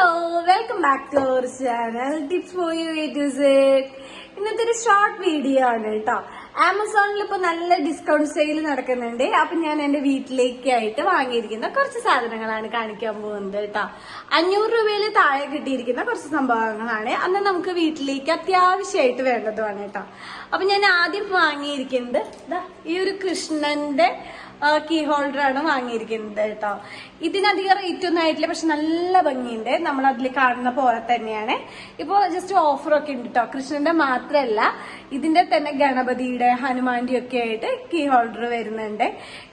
Hello, welcome back to our channel tips for you A to Z. ഇന്നത്തെ ഒരു short video ആണ് കേട്ടോ. ആമസോണിൽ ഇപ്പൊ നല്ല ഡിസ്കൗണ്ട് സെയിൽ നടക്കുന്നുണ്ട്. അപ്പൊ ഞാൻ എന്റെ വീട്ടിലേക്കായിട്ട് വാങ്ങിയിരിക്കുന്ന കുറച്ച് സാധനങ്ങളാണ് കാണിക്കാൻ പോകുന്നത് കേട്ടോ. 500 രൂപയിൽ താഴെ കിട്ടിയിരിക്കുന്ന കുറച്ച് സംഭവങ്ങളാണ്. അന്ന് നമുക്ക് വീട്ടിലേക്ക് അത്യാവശ്യമായിട്ട് വേണ്ടതുമാണ് കേട്ടോ. അപ്പൊ ഞാൻ ആദ്യം വാങ്ങിയിരിക്കുന്നത് ഈ ഒരു കൃഷ്ണന്റെ കീ ഹോൾഡർ ആണ് വാങ്ങിയിരിക്കുന്നത് കേട്ടോ. ഇതിനധികം റേറ്റ് ഒന്നും ആയിട്ടില്ല, പക്ഷെ നല്ല ഭംഗിയുണ്ട്. നമ്മൾ അതിൽ കാണുന്ന പോലെ തന്നെയാണ്. ഇപ്പൊ ജസ്റ്റ് ഓഫറൊക്കെ ഉണ്ട് കേട്ടോ. കൃഷ്ണന്റെ മാത്രല്ല, ഇതിന്റെ തന്നെ ഗണപതിയുടെ, ഹനുമാന്റെ ഒക്കെ ആയിട്ട് കീ ഹോൾഡർ വരുന്നുണ്ട്.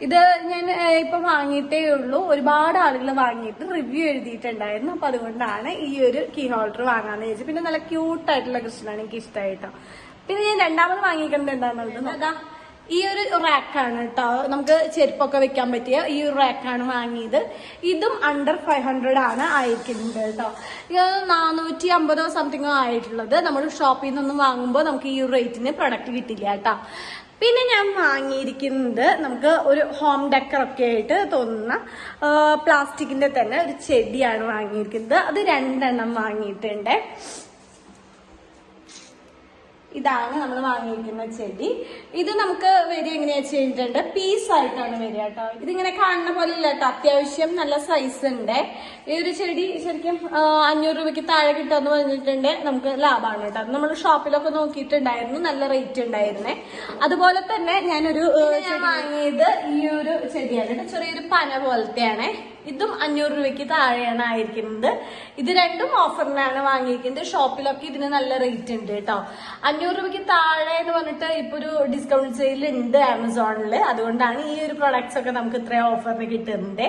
ഇത് ഞാൻ ഇപ്പൊ വാങ്ങിയിട്ടേ ഉള്ളൂ. ഒരുപാട് ആളുകൾ വാങ്ങിയിട്ട് റിവ്യൂ എഴുതിയിട്ടുണ്ടായിരുന്നു. അപ്പൊ അതുകൊണ്ടാണ് ഈ ഒരു കീ ഹോൾഡർ വാങ്ങാന്ന് ചോദിച്ചത്. പിന്നെ നല്ല ക്യൂട്ടായിട്ടുള്ള കൃഷ്ണനാണ് എനിക്ക് ഇഷ്ടമായിട്ടോ. പിന്നെ ഞാൻ രണ്ടാമത് വാങ്ങിക്കുന്നത് എന്താണെന്നുള്ളത് അതാ ഈ ഒരു റാക്കാണ് കേട്ടോ. നമുക്ക് ചെരുപ്പൊക്കെ വെക്കാൻ പറ്റിയ ഈ ഒരു റാക്കാണ് വാങ്ങിയത്. ഇതും അണ്ടർ 500 ആണ് ആയിരിക്കുന്നത് കേട്ടോ. 450 സംതിങ്ങോ ആയിട്ടുള്ളത്. നമ്മൾ ഷോപ്പിൽ നിന്നൊന്നും വാങ്ങുമ്പോൾ നമുക്ക് ഈ റേറ്റിന് പ്രൊഡക്റ്റ് കിട്ടില്ല കേട്ടോ. പിന്നെ ഞാൻ വാങ്ങിയിരിക്കുന്നത് നമുക്ക് ഒരു ഹോം ഡെക്കർ ഒക്കെ ആയിട്ട് തോന്നുന്ന പ്ലാസ്റ്റിക്കിന്റെ തന്നെ ഒരു ചെടിയാണ് വാങ്ങിയിരിക്കുന്നത്. അത് 2 എണ്ണം വാങ്ങിയിട്ടുണ്ട്. ഇതാണ് നമ്മൾ വാങ്ങിയിരിക്കുന്ന ചെടി. ഇത് നമുക്ക് വരിക എങ്ങനെയാ ചെയ്തിട്ടുണ്ട്, പീസായിട്ടാണ് വരിക കേട്ടോ. ഇതിങ്ങനെ കാണുന്ന പോലെ ഇല്ല കേട്ടോ, അത്യാവശ്യം നല്ല സൈസ് ഉണ്ട്. ഈ ഒരു ചെടി ശരിക്കും 500 രൂപയ്ക്ക് താഴെ കിട്ടുമെന്ന് പറഞ്ഞിട്ടുണ്ട്. നമുക്ക് ലാഭമാണ് കേട്ടോ. നമ്മൾ ഷോപ്പിലൊക്കെ നോക്കിയിട്ടുണ്ടായിരുന്നു, നല്ല റേറ്റ് ഉണ്ടായിരുന്നേ. അതുപോലെ തന്നെ ഞാനൊരു വാങ്ങിയത് ഈ ഒരു ചെടിയാണ് കേട്ടോ. ചെറിയൊരു പന പോലത്തെയാണ്. ഇതും 500 രൂപയ്ക്ക് താഴെയാണ് ആയിരിക്കുന്നത്. ഇത് രണ്ടും ഓഫറിനാണ് വാങ്ങിയിരിക്കുന്നത്. ഷോപ്പിലൊക്കെ ഇതിന് നല്ല റേറ്റ് ഉണ്ട് കേട്ടോ. 500 രൂപയ്ക്ക് താഴെ എന്ന് പറഞ്ഞിട്ട് ഇപ്പൊ ഒരു ഡിസ്കൗണ്ട് സെയിൽ ഉണ്ട് ആമസോണില്. അതുകൊണ്ടാണ് ഈ ഒരു പ്രൊഡക്ട്സ് ഒക്കെ നമുക്ക് ഇത്രയും ഓഫറിന് കിട്ടുന്നത്.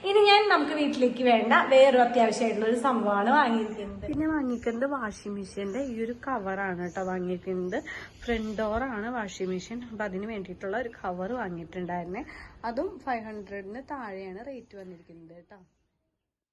ഇനി നമുക്ക് വീട്ടിലേക്ക് വേണ്ട വേറൊരു അത്യാവശ്യമായിട്ടുള്ള ഒരു സംഭവമാണ് വാങ്ങിയിരിക്കുന്നത്. പിന്നെ വാങ്ങിക്കുന്നത് വാഷിംഗ് മെഷീന്റെ ഈ ഒരു കവറാണ് കേട്ടോ വാങ്ങിയിരിക്കുന്നത്. ഫ്രണ്ട് ഡോറാണ് വാഷിംഗ് മെഷീൻ. അപ്പൊ അതിന് വേണ്ടിയിട്ടുള്ള ഒരു കവർ വാങ്ങിയിട്ടുണ്ടായിരുന്നേ. അതും 500-ന് താഴെയാണ് റേറ്റ് വന്നിരിക്കുന്നത് കേട്ടോ.